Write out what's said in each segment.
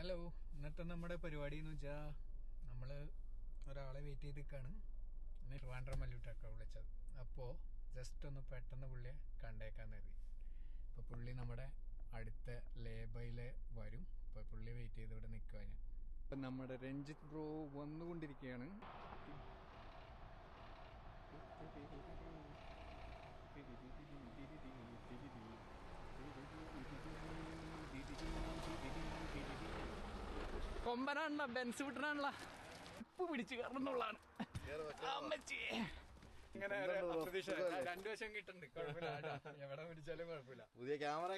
Hello, ഇന്നത്തെ നമ്മുടെ പരിപാടി എന്ന് വെച്ചാൽ നമ്മള് ഒരാളെ വെയിറ്റ് ചെയ്ത് നിൽക്കാണ്. എന്നെ ട്രിവാൻഡ്രം മല്ലൂട്ടൊക്കെ വിളിച്ചത്. അപ്പോൾ ജസ്റ്റ് ഒന്ന് പെട്ടെന്ന് പുള്ളിയെ കണ്ടേക്കാൻ കരുതി. ഇപ്പോൾ പുള്ളി നമ്മുടെ അടുത്ത ലേബയില് വരും. ഇപ്പോൾ പുള്ളി വെയിറ്റ് ചെയ്ത് ഇവിടെ നിൽക്കുക. ഞാൻ ഇപ്പം നമ്മുടെ രഞ്ജിത്ത് ബ്രോ വന്നുകൊണ്ടിരിക്കുകയാണ്. കൊമ്പനാണല്ല, ബെൻസ് വിട്ടനാണല്ല, ഉപ്പ് പിടിച്ച് കയറണമെന്നുള്ളതാണ്. ഇങ്ങനെ രണ്ടു വശം കിട്ടുന്നുണ്ട്, കുഴപ്പമില്ല. എവിടെ പിടിച്ചാലും കുഴപ്പമില്ല. പുതിയ ക്യാമറ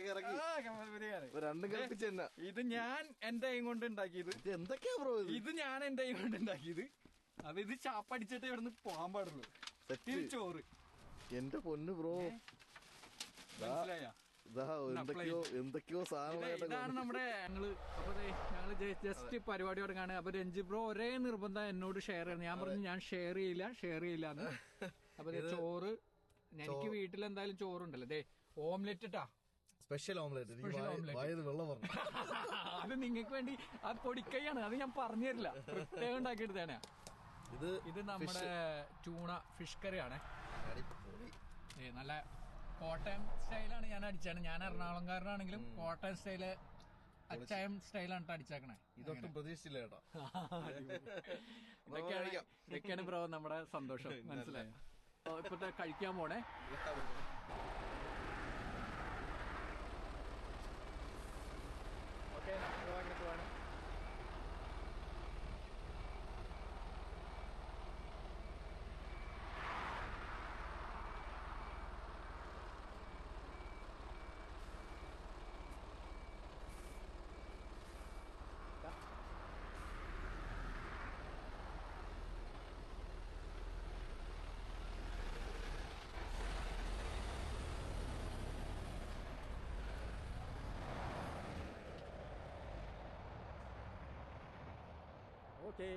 ഇത് ഞാൻ എന്റെ കൈ കൊണ്ട് ഉണ്ടാക്കിയത്. എന്തൊക്കെയാ ബ്രോ ഇത് ഞാൻ എന്റെ കൈ കൊണ്ട് ഉണ്ടാക്കിയത്. അപ്പൊ ഇത് ചാപ്പടിച്ചിട്ട് ഇവിടെ നിന്ന് പോകാൻ പാടുള്ളൂ. ചോറ് എന്റെ പൊന്ന് ബ്രോ, മനസ്സിലായ? എന്തൊക്കെയോ ഇതാണ് നമ്മുടെ ഞങ്ങള് ജസ്റ്റ് പരിപാടി തുടങ്ങാണ്. അപ്പൊ രഞ്ജി ബ്രോ ഒരേ നിർബന്ധം എന്നോട് ഷെയർ ചെയ്യണം. ഞാൻ പറഞ്ഞു ഞാൻ ഷെയർ ചെയ്യില്ല എന്ന്. അപ്പൊ ചോറ് എനിക്ക് വീട്ടിൽ എന്തായാലും ചോറുണ്ടല്ലോ. ദേ ഓംലെറ്റ് ഇട്ടാ, സ്പെഷ്യൽ ഓംലെറ്റ് വെള്ളം. അത് നിങ്ങൾക്ക് വേണ്ടി ആ പൊടിക്കൈയാണ്, അത് ഞാൻ പറഞ്ഞു തരില്ല, പ്രത്യേകം ഉണ്ടാക്കിയെടുത്തേനെ. ഇത് നമ്മുടെ ടൂണ ഫിഷ് കറിയാണ്. നല്ല കോട്ടയം സ്റ്റൈലാണ് ഞാൻ അടിച്ചാണ്. ഞാൻ എറണാകുളംകാരനാണെങ്കിലും കോട്ടയം സ്റ്റൈല് അച്ചായം സ്റ്റൈലാണ് അടിച്ചേക്കണേ. ഇതൊട്ടും പ്രതീക്ഷിച്ചില്ല കേട്ടോ. ഇതൊക്കെയാണ് ബ്രോ നമ്മുടെ സന്തോഷം, മനസ്സിലായോ? ഇപ്പത്തെ കഴിക്കാൻ പോണേ. ഓക്കെ, പോവാണ്. Okay.